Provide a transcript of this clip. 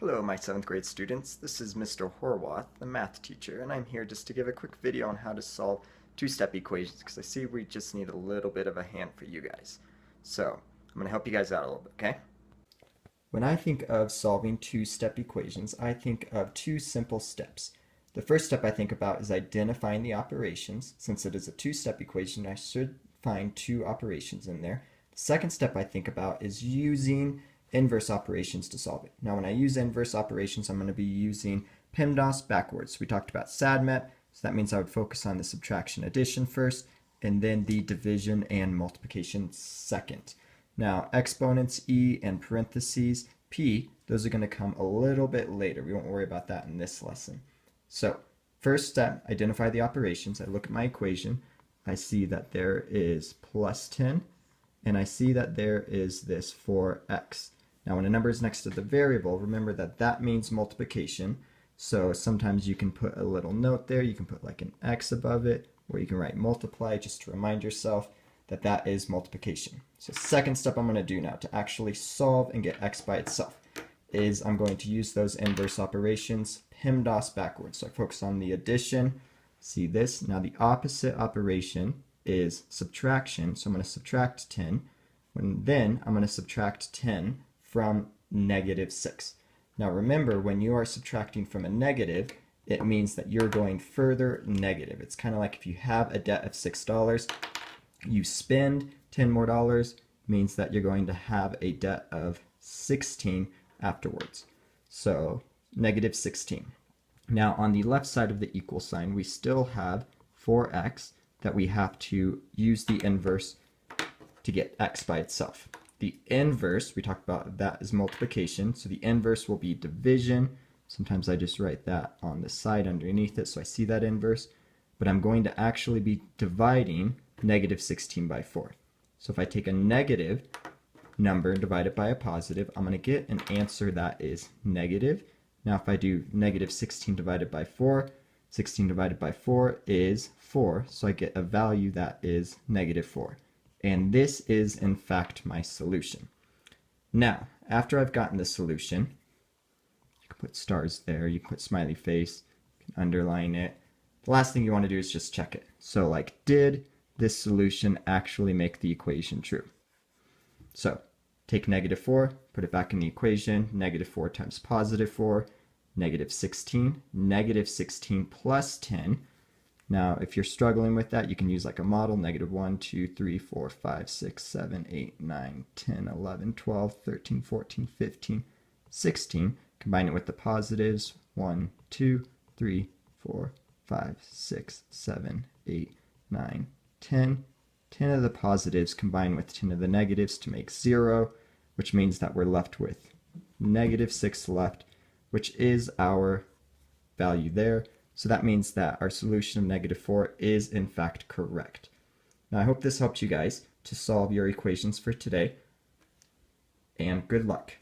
Hello, my 7th grade students. This is Mr. Horwath, the math teacher, and I'm here just to give a quick video on how to solve two-step equations because I see we just need a little bit of a hand for you guys. So, I'm going to help you guys out a little bit, okay? When I think of solving two-step equations, I think of two simple steps. The first step I think about is identifying the operations. Since it is a two-step equation, I should find two operations in there. The second step I think about is using inverse operations to solve it. Now when I use inverse operations, I'm going to be using PEMDAS backwards. We talked about SADMET, so that means I would focus on the subtraction addition first, and then the division and multiplication second. Now exponents E and parentheses P, those are going to come a little bit later. We won't worry about that in this lesson. So first step, identify the operations. I look at my equation. I see that there is plus 10, and I see that there is this 4x. Now when a number is next to the variable, remember that that means multiplication. So sometimes you can put a little note there. You can put like an x above it, or you can write multiply just to remind yourself that that is multiplication. So second step I'm going to do now to actually solve and get x by itself is I'm going to use those inverse operations, PEMDAS backwards. So I focus on the addition. See this? Now the opposite operation is subtraction. So I'm going to subtract 10. Then I'm going to subtract 10 from negative 6. Now remember, when you are subtracting from a negative, it means that you're going further negative. It's kind of like if you have a debt of $6, you spend $10 more, means that you're going to have a debt of 16 afterwards. So negative 16. Now on the left side of the equal sign, we still have 4x that we have to use the inverse to get x by itself. The inverse, we talked about that is multiplication, so the inverse will be division. Sometimes I just write that on the side underneath it so I see that inverse, but I'm going to actually be dividing negative 16 by 4. So if I take a negative number and divide it by a positive, I'm going to get an answer that is negative. Now if I do negative 16 divided by 4, 16 divided by 4 is 4, so I get a value that is negative 4. And this is in fact my solution. Now, after I've gotten the solution, you can put stars there, you can put smiley face, you can underline it. The last thing you want to do is just check it. So like, did this solution actually make the equation true? So take negative 4, put it back in the equation, negative 4 times positive 4, negative 16, negative 16 plus 10. Now, if you're struggling with that, you can use like a model, negative 1, 2, 3, 4, 5, 6, 7, 8, 9, 10, 11, 12, 13, 14, 15, 16. Combine it with the positives, 1, 2, 3, 4, 5, 6, 7, 8, 9, 10. 10 of the positives combine with 10 of the negatives to make 0, which means that we're left with negative 6 left, which is our value there. So that means that our solution of negative 4 is in fact correct. Now I hope this helped you guys to solve your equations for today, and good luck.